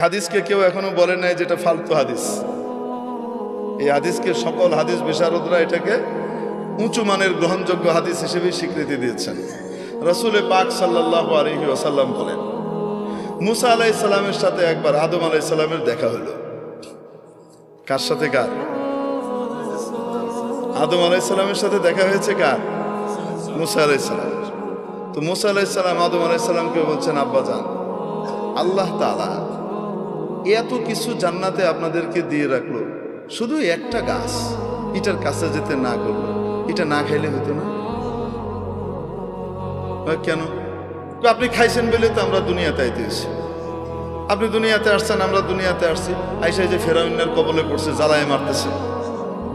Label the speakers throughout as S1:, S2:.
S1: হাদিসকে কেউ এখনো বলে নাই যেটা ফালতু হাদিস। এই হাদিসকে সকল হাদিস বিশারদরা এটাকে উঁচু মানের গ্রহণযোগ্য হাদিস হিসেবে স্বীকৃতি দিয়েছেন। রাসূল পাক সাল্লাল্লাহু আলাইহি ওয়াসাল্লাম বলেন, মুসা আলাইহিস সালামের সাথে একবার আদম আলাইহিস সালামের দেখা হলো। কার সাথে? কার? আদম আলাইহিস সালামের সাথে দেখা হয়েছে কার? মুসা আলাইহিস সালাম। তো মুসা আলাইহিস সালাম আদম আলাইহিস সালামকে বলছেন, আব্বাজান, আল্লাহ তাআলা এত কিছু জান্নাতে আপনাদেরকে দিয়ে রাখলো, শুধু একটা গাছ এটার কাছে যেতে না করলো, এটা না খাইলে হতো না? কেন? আপনি খাইছেন বলে তো আমরা দুনিয়াতে আইতেছি। আপনি দুনিয়াতে আসছেন, আমরা দুনিয়াতে আসছি। আইসা যে ফেরাউনের কবলে পড়ছে, জ্বালায় মারতেছে।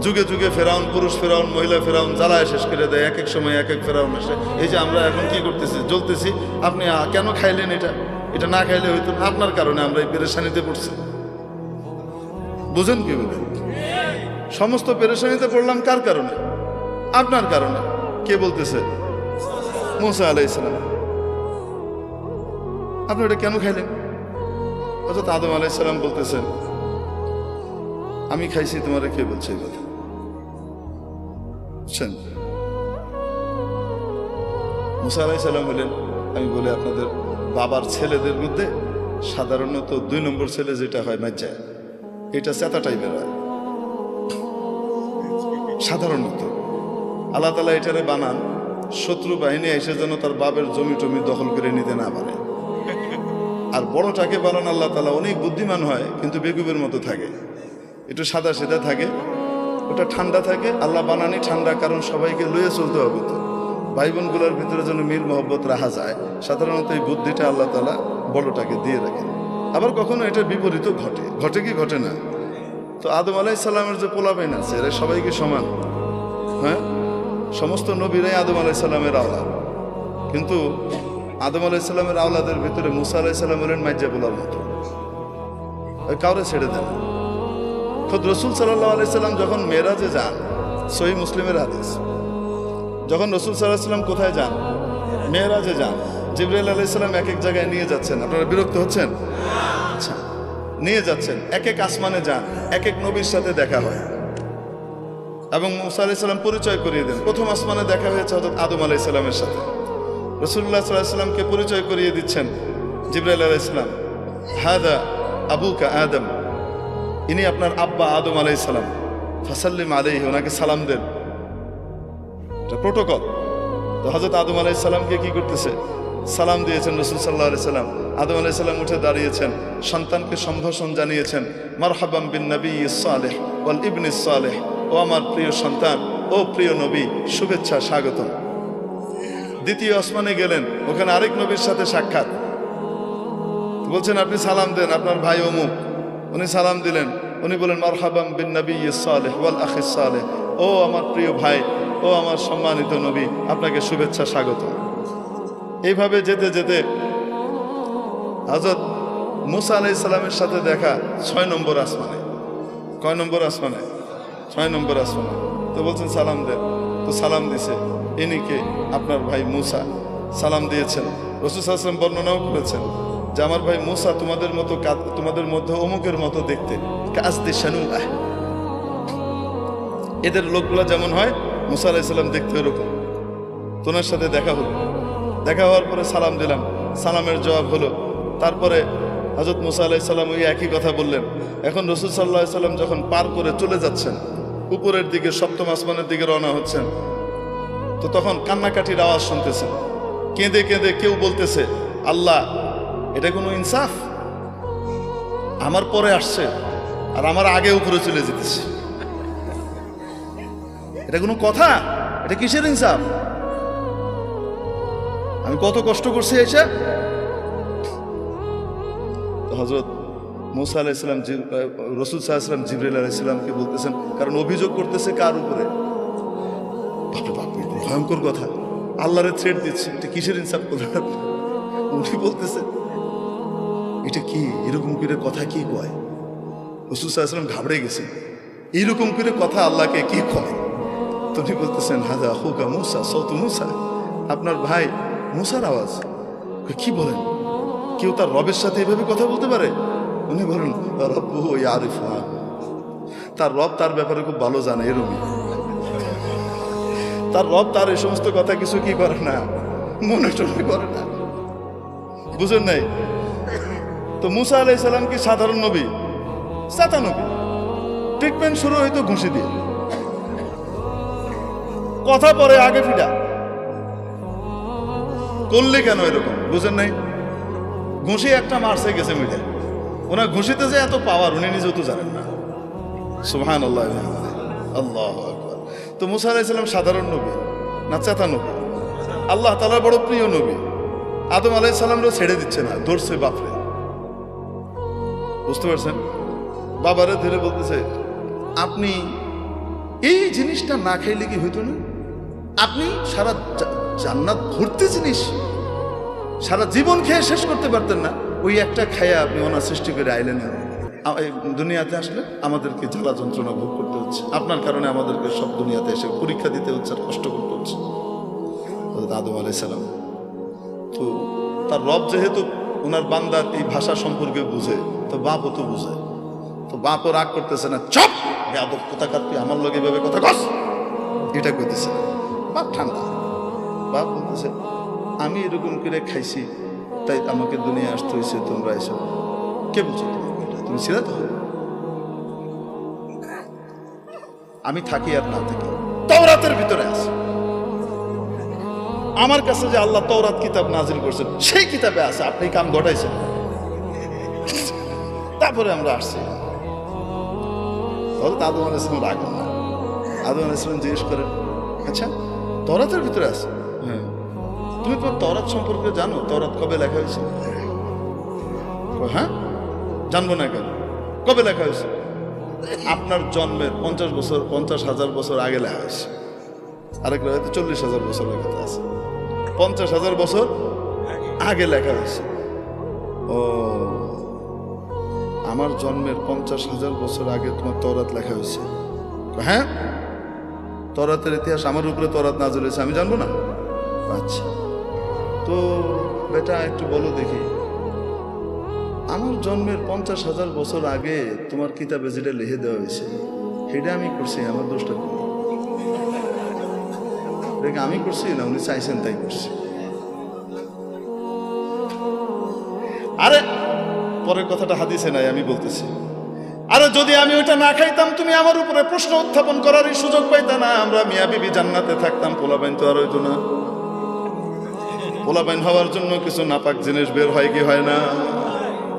S1: যুগে যুগে ফেরাউন, পুরুষ ফেরাউন, মহিলা ফেরাউন জ্বালায় শেষ করে দেয়। এক এক সময় এক এক ফেরাউন আসে। এই যে আমরা এখন কি করতেছি, জ্বলতেছি। আপনি কেন খাইলেন? এটা না খাইলে হইতো না। আপনার কারণে আমরা এই পেরেশানিতে পড়ছি। বুঝেন কি বলেন? সমস্ত পেরেশানিতে পড়লাম কার কারণে? আপনার কারণে। কে বলতেছে? মুসা আলাইহিস সালাম। আপনি এটা কেন খাইলেন? অর্থাৎ আদম আলাইহিস সালাম বলতেছেন, আমি খাইছি, তোমারে কে বলছে এই কথা? বুঝছেন? মুসা আলাইহিস সালাম বলেন, আমি বলি আপনাদের বাবার ছেলেদের মধ্যে সাধারণত 2 নম্বর ছেলে যেটা হয় মাজ্জা, এটা চেতা টাইপের হয় সাধারণত। আল্লাহ তাআলা এটারে বানান শত্রু বাহিনী এসে যেন তার বাপের জমি টমি দখল করে নিতে না পারে। আর বড়টাকে বানান আল্লাহ তাআলা অনেক বুদ্ধিমান হয়, কিন্তু বেকুবের মতো থাকে, একটু সাদা সেদা থাকে, ওটা ঠান্ডা থাকে। আল্লাহ বানানি ঠান্ডা, কারণ সবাইকে লইয়ে চলতে হবে। তো ভাই বোনগুলোর ভিতরে যেন মিল মহব্বত রাখা যায়, সাধারণত এই বুদ্ধিটা আল্লাহ তাআলা বড়টাকে দিয়ে রাখেন। আবার কখনো এটা বিপরীতও ঘটে। ঘটে কি ঘটে না? তো আদম আলাইহিস সালামের যে পোলাপাইন আছে, এরা সবাই কি সমান? হ্যাঁ, সমস্ত নবীরাই আদম আলাইহিস সালামের আওলাদ। কিন্তু আদম আলাইহিস সালামের আওলাদের ভিতরে মুসা আলাইহিস সালাম হলেন মাইজা পোলার মতো, কাউরে ছেড়ে দেন। খোদ রাসূল সাল্লাল্লাহু আলাইহি সাল্লাম যখন মেরাজে যান, সহিহ মুসলিমের হাদিস, যখন রাসূল সাল্লাল্লাহু আলাইহি সাল্লাম কোথায় যান? মেরাজে যান। জিবরাইল আলাইহিস সালাম এক এক জায়গায় নিয়ে যাচ্ছেন। আপনারা বিরক্ত হচ্ছেন? আচ্ছা, নিয়ে যাচ্ছেন, এক এক আসমানে যান, এক এক নবীর সাথে দেখা হয় এবং মুসা আলাইহিস সালাম পরিচয় করিয়ে দেন। প্রথম আসমানে দেখা হয়েছে হযরত আদম আলাইহিস সালামের সাথে। রাসূলুল্লাহ সাল্লাল্লাহু আলাইহি সাল্লামকে পরিচয় করিয়ে দিচ্ছেন জিবরাইল আলাইহিস সালাম, হাদা আবুকা আদম, ইনি আপনার আব্বা আদম আলাইহিস সালাম, ফাসাল্লিম আলাইহি, ওনাকে সালাম দেন। এটা প্রোটোকল। তো হযরত আদম আলাইহিস সালামকে কি করতেছে? সালাম দিয়েছেন রাসূল সাল্লাল্লাহু আলাইহি সাল্লাম। আদম আলাইহিস সালাম উঠে দাঁড়িয়েছেন, সন্তানকে সম্ভাষণ জানিয়েছেন, মারহাবাম বিন নবিয়্যিস সালেহ ওয়াল ইবনিস সালেহ, ও আমার প্রিয় সন্তান, ও প্রিয় নবী, শুভেচ্ছা, স্বাগতম। দ্বিতীয় আসমানে গেলেন, ওখানে আরেক নবীর সাথে সাক্ষাৎ। বলছেন, আপনি সালাম দেন, আপনার ভাই অমুক। উনি সালাম দিলেন, উনি বলেন, মারহাবাম বিন নবিয়্যিস সালেহ ওয়াল আখিস সালেহ, ও আমার প্রিয় ভাই, ও আমার সম্মানিত নবী, আপনাকে শুভেচ্ছা, স্বাগতম। এইভাবে যেতে যেতে হযরত মুসা আলাইহিস সালামের সাথে দেখা 6 নম্বর আসমানে। কয় নম্বর আসমানে? 6 নম্বর আসমানে। তো বলছেন সালাম দেন। তো সালাম দিছে, ইনি কে? আপনার ভাই মুসা। সালাম দিয়েছেন। রাসূল সাল্লাল্লাহু আলাইহি ওয়াসাল্লাম বর্ণনাও করেছেন যে আমার ভাই মুসা তোমাদের মতো, তোমাদের মধ্যে অমুকের মতো দেখতে, কাজদে শানুআহ, এদের লোকগুলা যেমন হয় মুসা আলাইহিস সালাম দেখতে এরকম। তোমার সাথে দেখা হলো। দেখা হওয়ার পরে সালাম দিলাম, সালামের জবাব হলো। তারপরে হযরত মুসা আলাইহিস সালাম ওই একই কথা বললেন। এখন রাসূল সাল্লাল্লাহু আলাইহি সাল্লাম যখন পার করে চলে যাচ্ছেন, উপরের দিকে 7ম আসমানের দিকে রওনা হচ্ছেন, তো তখন কান্নাকাটির আওয়াজ শুনতেছেন। কেঁদে কেঁদে কেউ বলতেছে, আল্লাহ, এটা কোনো ইনসাফ? আমার পরে আসছে আর আমার আগে উপরে চলে যেতেছে, এটা কোনো কথা? এটা কিসের ইনসাফ? আমি কত কষ্ট করছি এসে। হযরত মুসা আলাইহিস সালাম রাসূল সাল্লাল্লাহু আলাইহি ওয়াসাল্লাম জিবরাইল আলাইহিস সালামকে বলতেছেন, কারণ অভিযোগ করতেছে কার উপরে? ভয়ঙ্কর কথা, আল্লাহরে থ্রেট দিচ্ছে, এটা কিসের ইনসাফ কথা? উনি বলতেছে, এটা কি এরকম করে কথা কি কয়? রাসূল সাল্লাল্লাহু আলাইহি ওয়াসাল্লাম ঘাবড়ে গেছেন, এইরকম করে কথা আল্লাহকে কি কয়? তো উনি বলতেছেন, হাযা আখুকা মুসা, সাউতু মুসা, আপনার ভাই মুসার আওয়াজ। কি বলেন? কেউ তার রবের সাথে এভাবে কথা বলতে পারে? উনি বলেন রব্বুহু ইয়ারিফু, তার রব তার ব্যাপারে খুব ভালো জানে। এরকমই তার রব তার এই সমস্ত কথা কিছু কি করে না, মনে টনে করে না। বুঝেন নাই? তো মুসা আলাইহিস সালাম কি সাধারণ নবী? চাচা নবী। ট্রিটমেন্ট শুরু হইতো ঘুষি দিয়ে, কথা পরে আগে ফিডা করলে কেন এরকম? বুঝেন নাই? ঘুষি একটা মারছে গেছে মিটে, ওনার ঘুষিতে যে এত পাওয়ার উনি নিজেও তো জানেন না। সুবহানাল্লাহ, আল্লাহু আকবার। তো মুসা আলাইহিস সালাম সাধারণ নবী না চেতা নবী? আল্লাহ তাআলার বড় প্রিয় নবী। আদম আলাইহিস সালামরও ছেড়ে দিচ্ছে না, ধরছে বাপরে। বুঝতে পারছেন? বাবারে ধরে বলতেছে, আপনি এই জিনিসটা না খাইলে কি হইতো না? আপনি সারা জান্নাত ভর্তি জিনিস সারা জীবন খেয়ে শেষ করতে পারতেন না, ওই একটা খায়া আপনি ওনার সৃষ্টি করে আইলেন। দুনিয়াতে আসলে আমাদেরকে জ্বালা যন্ত্রণা ভোগ করতে হচ্ছে, আপনার কারণে আমাদেরকে সব দুনিয়াতে এসে পরীক্ষা দিতে হচ্ছে আর কষ্ট করতে হচ্ছে। আদম আলাইহিস সালাম তো তার রব যেহেতু ওনার বান্দার এই ভাষা সম্পর্কে বুঝে, তো বাপও তো বুঝে। তো বাপও রাগ করতেছে না, চপ বেয়াদব কোথাকার, তুই আমার লগে এভাবে কথা কস, এটা কইতেছে। বাপ ঠান্ডা। বাপ বলতেছে, আমি এরকম করে খাইছি তাই আমাকে দুনিয়া আসতে হয়েছে, তোমরা এসো। কে বলছো তোমাকে এটা? তুমি ছিল তো? আমি থাকি আর না থাকি তাওরাতের ভিতরে আছে। আমার কাছে যে আল্লাহ তাওরাত কিতাব নাজিল করছেন সেই কিতাবে আছে, আপনি কাম ঘটাইছেন। তারপরে আমরা আসছি। আদম আলাইহিস সালাম রাখেন না। আদম আলাইহিস সালাম জিজ্ঞেস করেন, আচ্ছা তাওরাতের ভিতরে আছে? হ্যাঁ। তুমি তোমার তাওরাত সম্পর্কে জানো? তাওরাত কবে লেখা হয়েছে? হ্যাঁ, জানবো না কেন? কবে লেখা হয়েছে? আপনার জন্মের 50,000 বছর আগে লেখা হয়েছে। আরেক হয়তো 40,000 বছর আগে আছে। 50,000 বছর আগে লেখা হয়েছে। ও, আমার জন্মের 50,000 বছর আগে তোমার তাওরাত লেখা হয়েছে? হ্যাঁ, তাওরাতের ইতিহাস আমার উপরে তাওরাত নাযিল হয়েছে, আমি জানবো না? আচ্ছা, তো বেটা একটু বলো দেখি, আমার জন্মের 50,000 বছর আগে তোমার কিতাবে যেটা লিখে দেওয়া হয়েছে সেটা আমি করছি, আমার দোষটা কি? আমি করছি না উনি চাইছেন তাই করছি? আরে পরের কথাটা হাদিসে নাই, আমি বলতেছি। আরে যদি আমি ওইটা না খাইতাম তুমি আমার উপরে প্রশ্ন উত্থাপন করার সুযোগ পাইতা না। আমরা মিয়া বিবি জান্নাতে থাকতাম, পোলাপাইন তো আর হইতো না। পোলাপাইন হওয়ার জন্য কিছু নাপাক জিনিস বের হয় কি হয় না?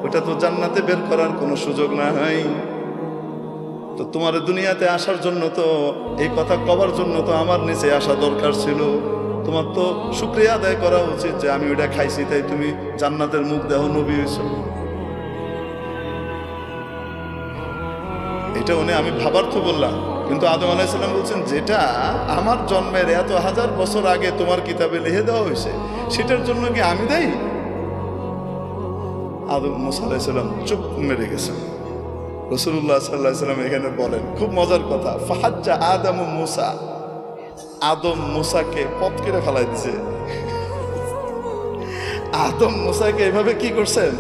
S1: ওটা তো জান্নাতে বের করার কোনো সুযোগ না হয়। তো তোমার দুনিয়াতে আসার জন্য তো, এই কথা কবার জন্য তো আমার নিচে আসা দরকার ছিল। তোমার তো শুকরিয়া আদায় করা উচিত যে আমি ওইটা খাইছি তাই তুমি জান্নাতের মুখ দেহ নবী হইছ। এটা উনি আমি ভাবার তো বললাম, কিন্তু আদম আলাইহিস সালাম বলছেন যেটা আমার জন্মের এত হাজার বছর আগে তোমার কিতাবে লিখে দেওয়া হয়েছে সেটার জন্য কি আমি দায়ী? আদম মুসা আলাইহিস সালাম চুপ মেরে গেছেন। রাসূলুল্লাহ সাল্লাল্লাহু আলাইহি ওয়াসাল্লাম এখানে বলেন খুব মজার কথা, ফাহাজ্জা আদম মুসা, আদম মুসাকে পথ কেটে ফেলাই দিছে। আদম মুসাকে এভাবে কি করছেন?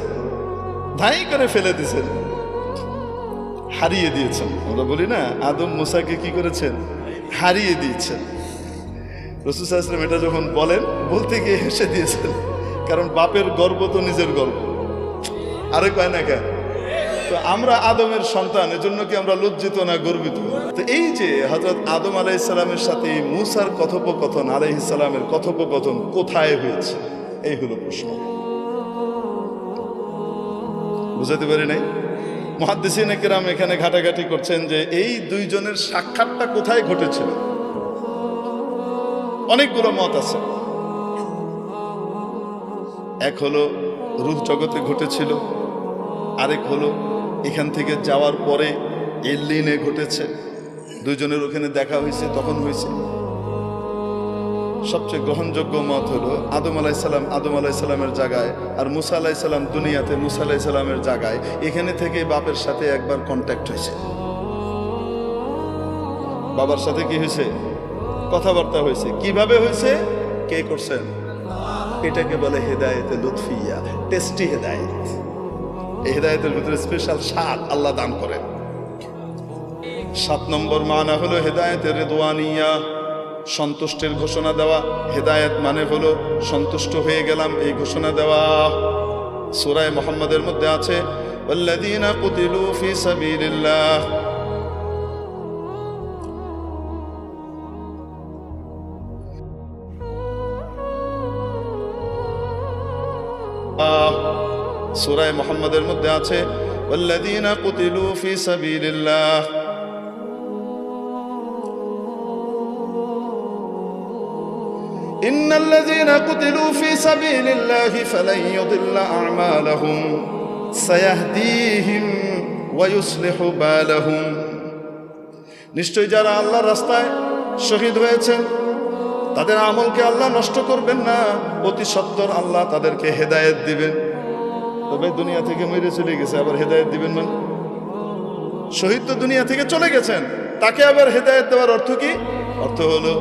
S1: ধাই করে ফেলে দিয়েছেন, হারিয়ে দিয়েছেন। আমরা বলি না আদম মুসাকে কি করেছেন? হারিয়ে দিয়েছেন। রাসূল সাল্লাল্লাহু আলাইহি ওয়াসাল্লাম এটা যখন বলেন বলতে গিয়ে হেসে দিয়েছেন, কারণ বাপের গর্ব তো নিজের গর্ব, আরে কয় না কেন? তো আমরা আদমের সন্তান, এজন্য কি আমরা লজ্জিত না গর্বিত? তো এই যে হযরত আদম আলাইহিস সালামের সাথে মূসার কথোপকথন, আলাইহিস সালামের কথোপকথন কোথায় হয়েছে, এই হলো প্রশ্ন। বুঝাতে পারি নাই? মুহাদ্দিসিনে কেরাম এখানে ঘাটাঘাটি করছেন যে এই দুইজনের সাক্ষাৎটা কোথায় ঘটেছিল। অনেকগুলো মত আছে। এক হলো রূহ জগতে ঘটেছিল, আরেক হলো এখান থেকে যাওয়ার পরে এল্লিনে ঘটেছে, দুইজনের ওখানে দেখা হয়েছে তখন হয়েছে। সবচেয়ে গ্রহণযোগ্য মত হলো আদম আলাইহিস সালামের জায়গায় আর মুসা আলাইহিস সালাম দুনিয়াতে মুসা আলাইহিস সালামের জায়গায়, এখানে থেকে বাপের সাথে একবার কন্ট্যাক্ট হয়েছে। বাবার সাথে কি হয়েছে? কথাবার্তা হয়েছে। কিভাবে হয়েছে? কে করছেন? এটাকে বলে হেদায়েতে লুৎফিয়া, টেস্টি হেদায়েত। এই হেদায়েতের ভিতরে স্পেশাল স্বাদ আল্লাহ দান করেন। 7 নম্বর মানা হলো হেদায়েতের রিদওয়ানিয়া, সন্তুষ্টের ঘোষণা দেওয়া। হেদায়েত মানে হলো সন্তুষ্ট হয়ে গেলাম এই ঘোষণা দেওয়া। সূরা মুহাম্মাদের মধ্যে আছে ওয়াল্লাযীনা কুতিলু ফি সাবিলিল্লাহ, সূরা মুহাম্মাদের মধ্যে আছে ওয়াল্লাযীনা কুতিলু ফি সাবিলিল্লাহ ইন্নাল্লাযীনা কুতিলু ফি সাবিলিল্লাহি ফালান ইউদিল্লা আ'মালাহুম সায়াহদিহিম ওয়া ইউসলিহু বালাহুম। নিশ্চয় যারা আল্লাহর রাস্তায় শহীদ হয়েছেন তাদের আমলকে আল্লাহ নষ্ট করবেন না, অতি সত্বর আল্লাহ তাদেরকে হেদায়েত দিবেন। তবে দুনিয়া থেকে মরে চলে গেছে, আবার হেদায়েত দিবেন মানে? শহীদ তো দুনিয়া থেকে চলে গেছেন, তাকে আবার হেদায়েত দেওয়ার অর্থ কি? অর্থ হলো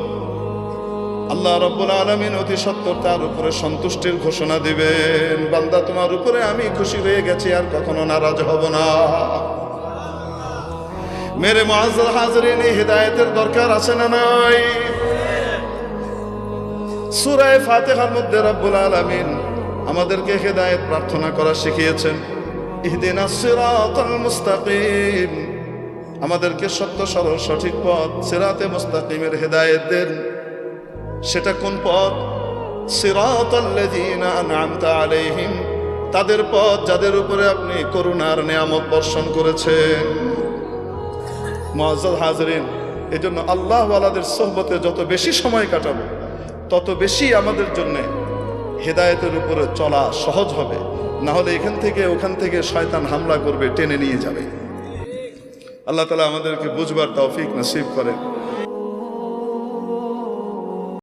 S1: আল্লাহ রাব্বুল আলামিন অতি সত্বর তার উপরে সন্তুষ্টির ঘোষণা দিবেন, বান্দা তোমার উপরে আমি খুশি হয়ে গেছি, আর কখনো নারাজ হব না। মেরে মুআজ্জাজ হাজরিন, এই হেদায়েতের দরকার আছে না নাই? সূরা ফাতিহার মধ্যে রব্বুল আলামিন আমাদেরকে হেদায়েত প্রার্থনা করা শিখিয়েছেন। ইহদিনাস সিরাতাল মুস্তাকিম, আমাদেরকে সত্য সরল সঠিক পথ সিরাতে মুস্তাকিমের হেদায়েত দেন। সেটা কোন পথ? সিরাতাল্লাযীনা আন'আমতা আলাইহিম, তাদের পথ যাদের উপরে আপনি করুণার নিয়ামত বর্ষণ করেছেন। মুআজ্জাজ হাজরিন, এজন্য আল্লাহ ওয়ালাদের সোহবতে যত বেশি সময় কাটাবো তত বেশি আমাদের জন্য হেদায়েতের উপরে চলা সহজ হবে। না হলে এখান থেকে ওখান থেকে শয়তান হামলা করবে, টেনে নিয়ে যাবে। আল্লাহ তাআলা আমাদেরকে বুঝবার তৌফিক নসিব করেন।